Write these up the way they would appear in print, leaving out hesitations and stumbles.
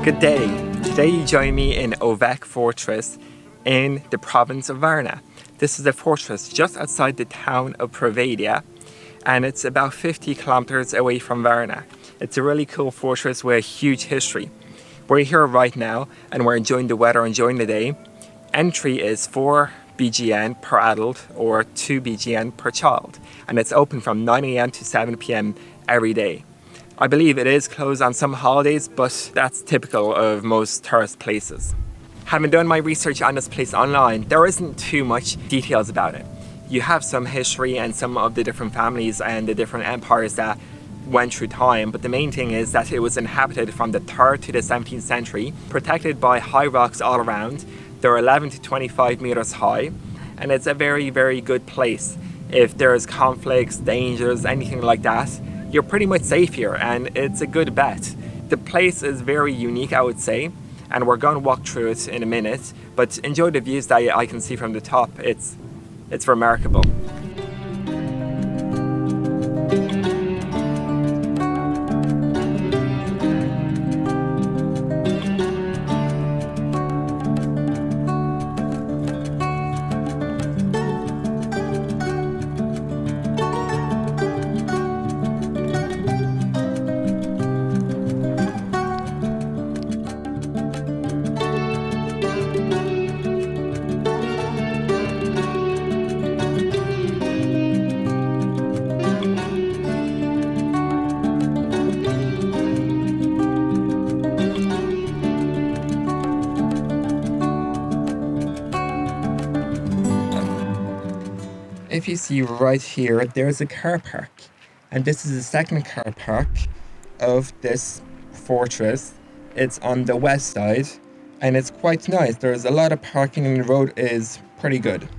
Good day. Today you join me in Ovech Fortress in the province of Varna. This is a fortress just outside the town of Provadia, and it's about 50 kilometers away from Varna. It's a really cool fortress with a huge history. We're here right now and we're enjoying the weather, enjoying the day. Entry is 4 BGN per adult or 2 BGN per child, and it's open from 9 AM to 7 PM every day. I believe it is closed on some holidays, but that's typical of most tourist places. Having done my research on this place online, there isn't too much details about it. You have some history and some of the different families and the different empires that went through time, but the main thing is that it was inhabited from the 3rd to the 17th century, protected by high rocks all around. They're 11 to 25 meters high, and it's a very, very good place. If there's conflicts, dangers, anything like that, you're pretty much safe here, and it's a good bet. The place is very unique, I would say, and we're going to walk through it in a minute, but enjoy the views that I can see from the top. It's remarkable. If you see right here, there's a car park, and this is the second car park of this fortress. It's on the west side, and it's quite nice. There's a lot of parking, and the road is pretty good.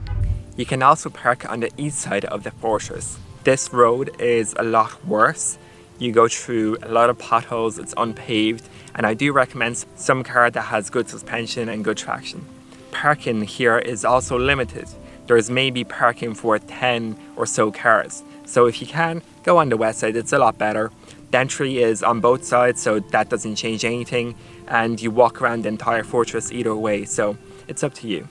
You can also park on the east side of the fortress. This road is a lot worse. You go through a lot of potholes, it's unpaved, and I do recommend some car that has good suspension and good traction. Parking here is also limited. There's maybe parking for 10 or so cars. So if you can, go on the west side, it's a lot better. The entry is on both sides, so that doesn't change anything. And you walk around the entire fortress either way, so it's up to you.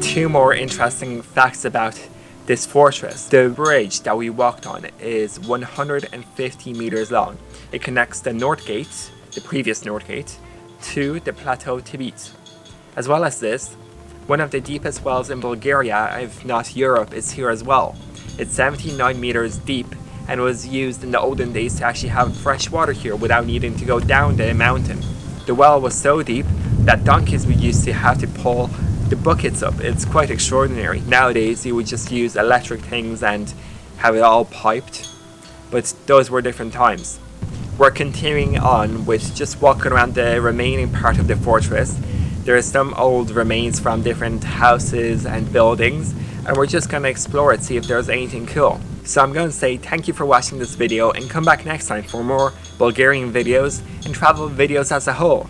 Two more interesting facts about this fortress. The bridge that we walked on is 150 meters long. It connects the North Gate, the previous North Gate, to the Plateau Tibet. As well as this, one of the deepest wells in Bulgaria, if not Europe, is here as well. It's 79 meters deep and was used in the olden days to actually have fresh water here without needing to go down the mountain. The well was so deep that donkeys would used to have to pull the buckets up. It's quite extraordinary. Nowadays you would just use electric things and have it all piped, but those were different times. We're continuing on with just walking around the remaining part of the fortress. There are some old remains from different houses and buildings, and we're just going to explore it, see if there's anything cool. So I'm going to say thank you for watching this video, and come back next time for more Bulgarian videos and travel videos as a whole.